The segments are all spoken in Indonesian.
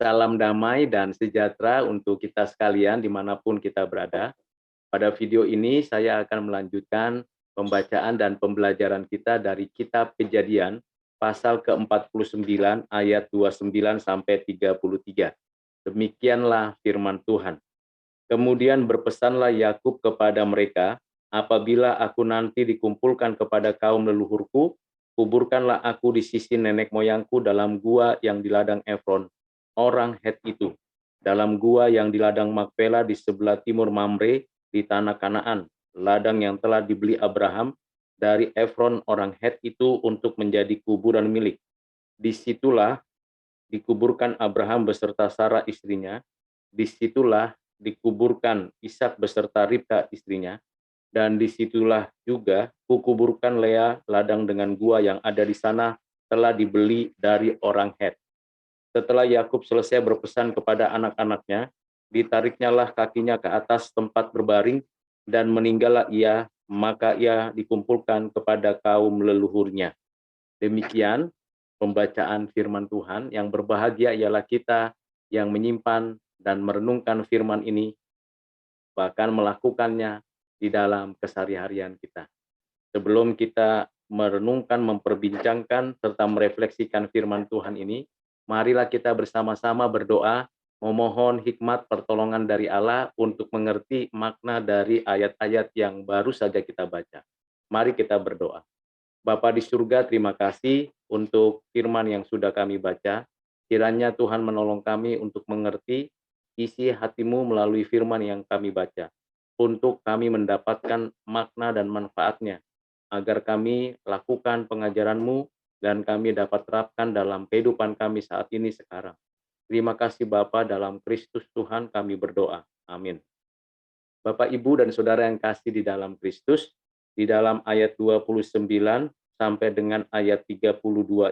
Salam damai dan sejahtera untuk kita sekalian dimanapun kita berada. Pada video ini saya akan melanjutkan pembacaan dan pembelajaran kita dari Kitab Kejadian pasal ke-49 ayat 29 sampai 33. Demikianlah firman Tuhan. Kemudian berpesanlah Yakub kepada mereka, apabila aku nanti dikumpulkan kepada kaum leluhurku, kuburkanlah aku di sisi nenek moyangku dalam gua yang di ladang Efron, orang Het itu, dalam gua yang di ladang Makpela di sebelah timur Mamre di tanah Kanaan, ladang yang telah dibeli Abraham dari Efron orang Het itu untuk menjadi kuburan milik. Disitulah dikuburkan Abraham beserta Sarah istrinya, disitulah dikuburkan Ishak beserta Ribka istrinya, dan disitulah juga kukuburkan Lea, ladang dengan gua yang ada di sana telah dibeli dari orang Het. Setelah Yakub selesai berpesan kepada anak-anaknya, ditariknyalah kakinya ke atas tempat berbaring dan meninggallah ia, maka ia dikumpulkan kepada kaum leluhurnya. Demikian pembacaan firman Tuhan. Yang berbahagia ialah kita yang menyimpan dan merenungkan firman ini, bahkan melakukannya di dalam keseharian kita. Sebelum kita merenungkan, memperbincangkan, serta merefleksikan firman Tuhan ini, marilah kita bersama-sama berdoa, memohon hikmat pertolongan dari Allah untuk mengerti makna dari ayat-ayat yang baru saja kita baca. Mari kita berdoa. Bapa di surga, terima kasih untuk firman yang sudah kami baca. Kiranya Tuhan menolong kami untuk mengerti isi hatimu melalui firman yang kami baca, untuk kami mendapatkan makna dan manfaatnya, agar kami lakukan pengajaran-Mu dan kami dapat terapkan dalam kehidupan kami saat ini sekarang. Terima kasih Bapa, dalam Kristus Tuhan kami berdoa. Amin. Bapak, Ibu, dan Saudara yang kasih di dalam Kristus, di dalam ayat 29 sampai dengan ayat 32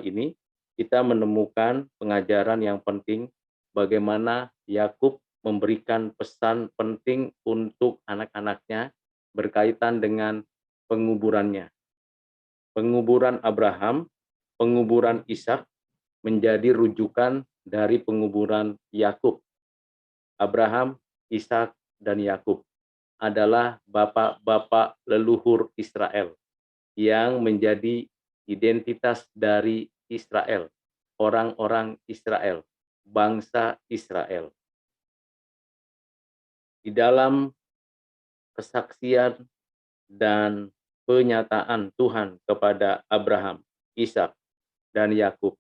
ini, kita menemukan pengajaran yang penting bagaimana Yakub memberikan pesan penting untuk anak-anaknya berkaitan dengan penguburannya. Penguburan Abraham, penguburan Ishak menjadi rujukan dari penguburan Yakub. Abraham, Ishak, dan Yakub adalah bapak-bapak leluhur Israel yang menjadi identitas dari Israel, orang-orang Israel, bangsa Israel. Di dalam kesaksian dan penyataan Tuhan kepada Abraham, Ishak, dan Yakub,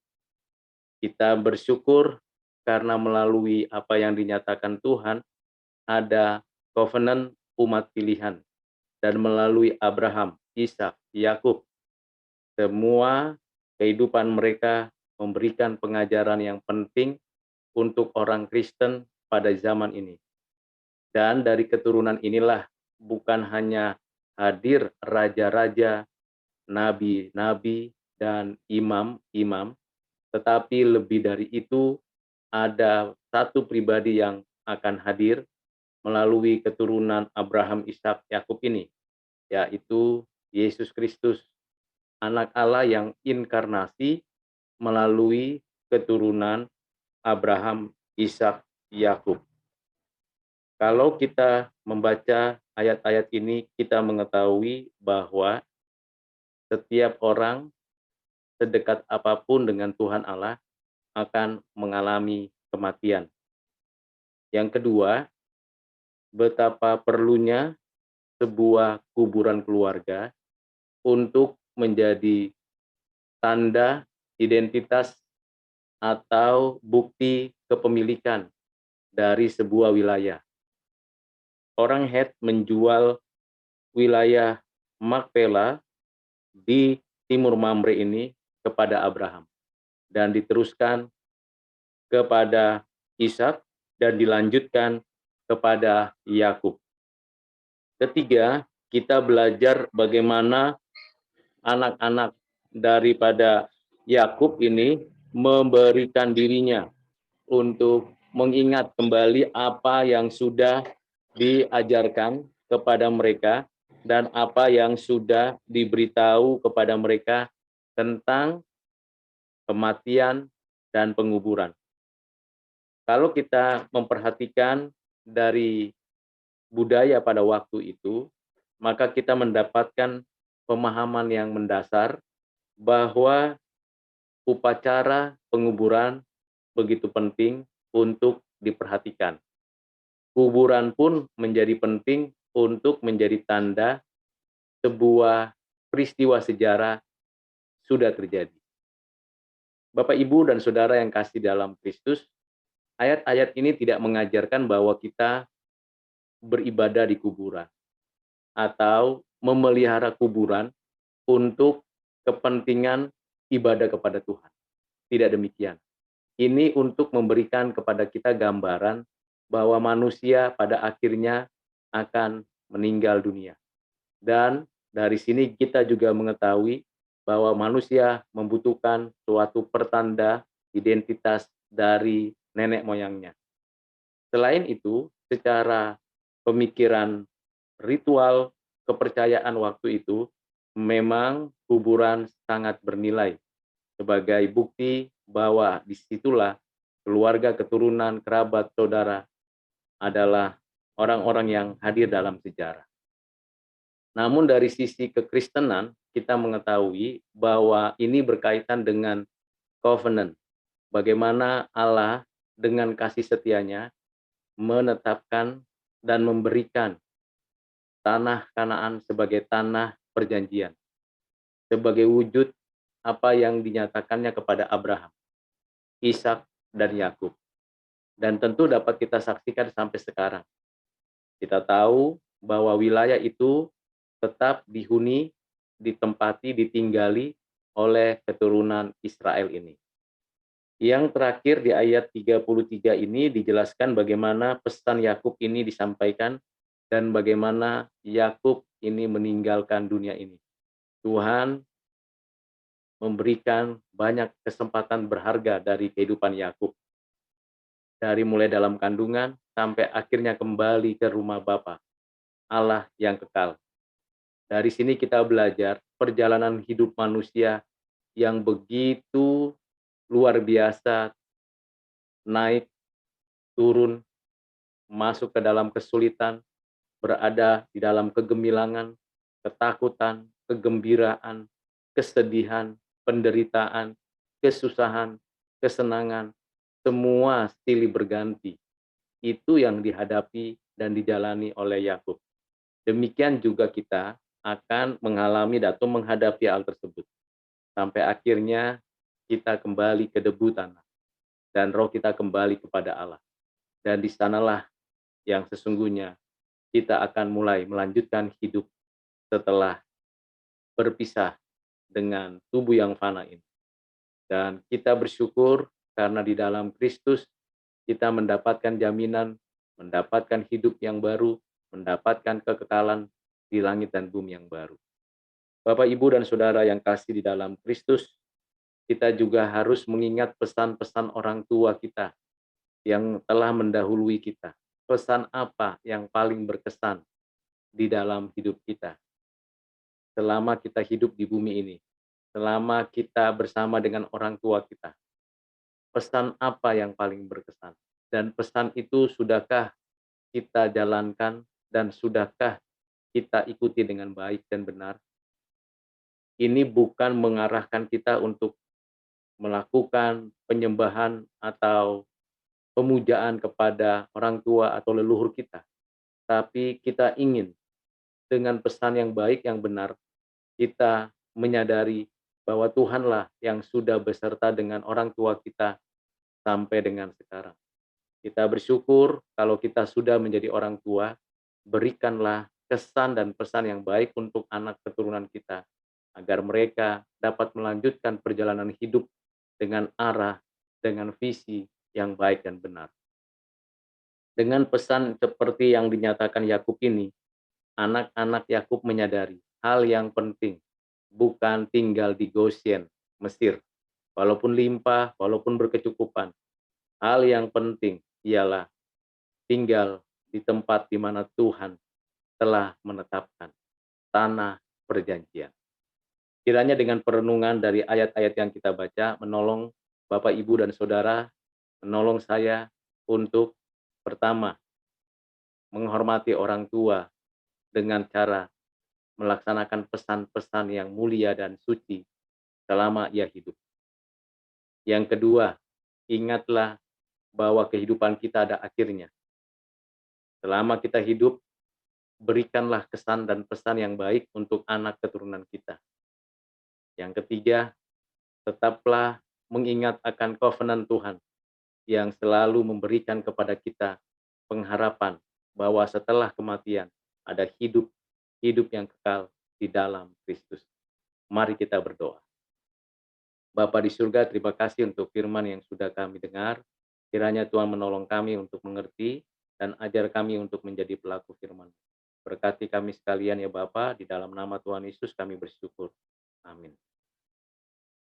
kita bersyukur karena melalui apa yang dinyatakan Tuhan, ada covenant umat pilihan, dan melalui Abraham, Ishak, Yakub, semua kehidupan mereka memberikan pengajaran yang penting untuk orang Kristen pada zaman ini. Dan dari keturunan inilah bukan hanya hadir raja-raja, nabi-nabi, dan imam-imam, tetapi lebih dari itu ada satu pribadi yang akan hadir melalui keturunan Abraham, Ishak, Yakub ini, yaitu Yesus Kristus, anak Allah yang inkarnasi melalui keturunan Abraham, Ishak, Yakub. Kalau kita membaca ayat-ayat ini, kita mengetahui bahwa setiap orang, sedekat apapun dengan Tuhan Allah, akan mengalami kematian. Yang kedua, betapa perlunya sebuah kuburan keluarga untuk menjadi tanda identitas atau bukti kepemilikan dari sebuah wilayah. Orang Het menjual wilayah Makpela di timur Mamre ini kepada Abraham, dan diteruskan kepada Ishak dan dilanjutkan kepada Yakub. Ketiga, kita belajar bagaimana anak-anak daripada Yakub ini memberikan dirinya untuk mengingat kembali apa yang sudah diajarkan kepada mereka dan apa yang sudah diberitahu kepada mereka tentang kematian dan penguburan. Kalau kita memperhatikan dari budaya pada waktu itu, maka kita mendapatkan pemahaman yang mendasar bahwa upacara penguburan begitu penting untuk diperhatikan. Kuburan pun menjadi penting untuk menjadi tanda sebuah peristiwa sejarah sudah terjadi. Bapak, Ibu, dan Saudara yang kasih dalam Kristus, ayat-ayat ini tidak mengajarkan bahwa kita beribadah di kuburan atau memelihara kuburan untuk kepentingan ibadah kepada Tuhan. Tidak demikian. Ini untuk memberikan kepada kita gambaran bahwa manusia pada akhirnya akan meninggal dunia. Dan dari sini kita juga mengetahui bahwa manusia membutuhkan suatu pertanda identitas dari nenek moyangnya. Selain itu, secara pemikiran ritual kepercayaan waktu itu, memang kuburan sangat bernilai sebagai bukti bahwa disitulah keluarga, keturunan, kerabat, saudara adalah orang-orang yang hadir dalam sejarah. Namun dari sisi kekristenan, kita mengetahui bahwa ini berkaitan dengan covenant. Bagaimana Allah dengan kasih setianya menetapkan dan memberikan tanah Kanaan sebagai tanah perjanjian, sebagai wujud apa yang dinyatakannya kepada Abraham, Ishak, dan Yakub. Dan tentu dapat kita saksikan sampai sekarang. Kita tahu bahwa wilayah itu tetap dihuni, ditempati, ditinggali oleh keturunan Israel ini. Yang terakhir di ayat 33 ini dijelaskan bagaimana pesan Yakub ini disampaikan dan bagaimana Yakub ini meninggalkan dunia ini. Tuhan memberikan banyak kesempatan berharga dari kehidupan Yakub. Dari mulai dalam kandungan sampai akhirnya kembali ke rumah Bapa, Allah yang kekal. Dari sini kita belajar perjalanan hidup manusia yang begitu luar biasa, naik, turun, masuk ke dalam kesulitan, berada di dalam kegemilangan, ketakutan, kegembiraan, kesedihan, penderitaan, kesusahan, kesenangan, semua silih berganti. Itu yang dihadapi dan dijalani oleh Yakub. Demikian juga kita akan mengalami atau menghadapi hal tersebut. Sampai akhirnya kita kembali ke debu tanah dan roh kita kembali kepada Allah. Dan di sanalah yang sesungguhnya kita akan mulai melanjutkan hidup setelah berpisah dengan tubuh yang fana ini. Dan kita bersyukur karena di dalam Kristus kita mendapatkan jaminan, mendapatkan hidup yang baru, mendapatkan kekekalan di langit dan bumi yang baru. Bapak, Ibu, dan Saudara yang kasih di dalam Kristus, kita juga harus mengingat pesan-pesan orang tua kita yang telah mendahului kita. Pesan apa yang paling berkesan di dalam hidup kita selama kita hidup di bumi ini, selama kita bersama dengan orang tua kita? Pesan apa yang paling berkesan? Dan pesan itu sudahkah kita jalankan dan sudahkah kita ikuti dengan baik dan benar? Ini bukan mengarahkan kita untuk melakukan penyembahan atau pemujaan kepada orang tua atau leluhur kita, tapi kita ingin dengan pesan yang baik, yang benar, kita menyadari bahwa Tuhanlah yang sudah beserta dengan orang tua kita sampai dengan sekarang. Kita bersyukur kalau kita sudah menjadi orang tua, berikanlah kesan dan pesan yang baik untuk anak keturunan kita, agar mereka dapat melanjutkan perjalanan hidup dengan arah, dengan visi yang baik dan benar. Dengan pesan seperti yang dinyatakan Yakub ini, anak-anak Yakub menyadari hal yang penting, bukan tinggal di Goshen, Mesir, walaupun limpah, walaupun berkecukupan. Hal yang penting ialah tinggal di tempat di mana Tuhan telah menetapkan tanah perjanjian. Kiranya dengan perenungan dari ayat-ayat yang kita baca, menolong Bapak, Ibu, dan Saudara, menolong saya untuk pertama, menghormati orang tua dengan cara melaksanakan pesan-pesan yang mulia dan suci selama ia hidup. Yang kedua, ingatlah bahwa kehidupan kita ada akhirnya. Selama kita hidup, berikanlah kesan dan pesan yang baik untuk anak keturunan kita. Yang ketiga, tetaplah mengingat akan covenant Tuhan yang selalu memberikan kepada kita pengharapan bahwa setelah kematian ada hidup, hidup yang kekal di dalam Kristus. Mari kita berdoa. Bapa di surga, terima kasih untuk firman yang sudah kami dengar. Kiranya Tuhan menolong kami untuk mengerti dan ajar kami untuk menjadi pelaku firman. Berkati kami sekalian ya Bapa, di dalam nama Tuhan Yesus kami bersyukur. Amin.